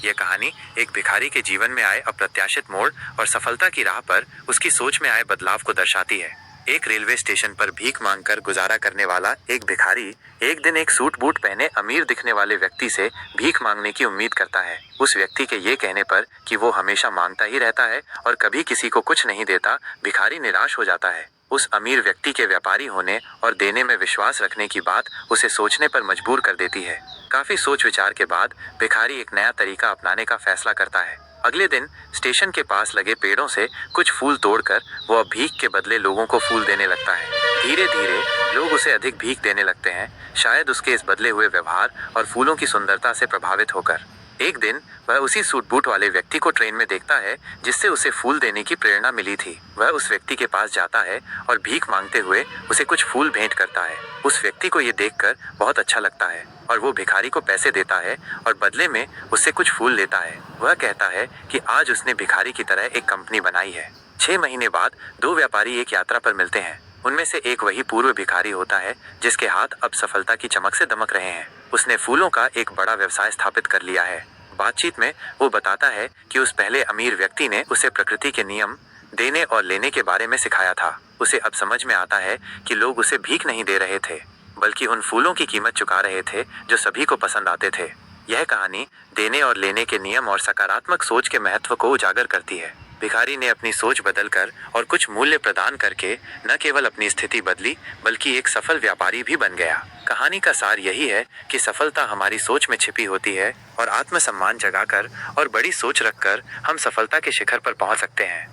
यह कहानी एक भिखारी के जीवन में आए अप्रत्याशित मोड़ और सफलता की राह पर उसकी सोच में आए बदलाव को दर्शाती है। एक रेलवे स्टेशन पर भीख मांगकर गुजारा करने वाला एक भिखारी एक दिन एक सूट बूट पहने अमीर दिखने वाले व्यक्ति से भीख मांगने की उम्मीद करता है। उस व्यक्ति के ये कहने पर कि वो हमेशा मांगता ही रहता है और कभी किसी को कुछ नहीं देता, भिखारी निराश हो जाता है। उस अमीर व्यक्ति के व्यापारी होने और देने में विश्वास रखने की बात उसे सोचने पर मजबूर कर देती है। काफी सोच विचार के बाद भिखारी एक नया तरीका अपनाने का फैसला करता है। अगले दिन स्टेशन के पास लगे पेड़ों से कुछ फूल तोड़कर वो अब भीख के बदले लोगों को फूल देने लगता है। धीरे धीरे लोग उसे अधिक भीख देने लगते हैं, शायद उसके इस बदले हुए व्यवहार और फूलों की सुंदरता से प्रभावित होकर। एक दिन वह उसी सूट बूट वाले व्यक्ति को ट्रेन में देखता है जिससे उसे फूल देने की प्रेरणा मिली थी। वह उस व्यक्ति के पास जाता है और भीख मांगते हुए उसे कुछ फूल भेंट करता है। उस व्यक्ति को ये देखकर बहुत अच्छा लगता है और वो भिखारी को पैसे देता है और बदले में उससे कुछ फूल लेता है। वह कहता है कि आज उसने भिखारी की तरह एक कंपनी बनाई है। 6 महीने बाद दो व्यापारी एक यात्रा पर मिलते हैं। उनमें से एक वही पूर्व भिखारी होता है जिसके हाथ अब सफलता की चमक से दमक रहे हैं। उसने फूलों का एक बड़ा व्यवसाय स्थापित कर लिया है। बातचीत में वो बताता है कि उस पहले अमीर व्यक्ति ने उसे प्रकृति के नियम, देने और लेने के बारे में सिखाया था। उसे अब समझ में आता है कि लोग उसे भीख नहीं दे रहे थे, बल्कि उन फूलों की कीमत चुका रहे थे जो सभी को पसंद आते थे। यह कहानी देने और लेने के नियम और सकारात्मक सोच के महत्व को उजागर करती है। भिखारी ने अपनी सोच बदलकर और कुछ मूल्य प्रदान करके न केवल अपनी स्थिति बदली, बल्कि एक सफल व्यापारी भी बन गया। कहानी का सार यही है कि सफलता हमारी सोच में छिपी होती है और आत्मसम्मान जगाकर और बड़ी सोच रखकर हम सफलता के शिखर पर पहुंच सकते हैं।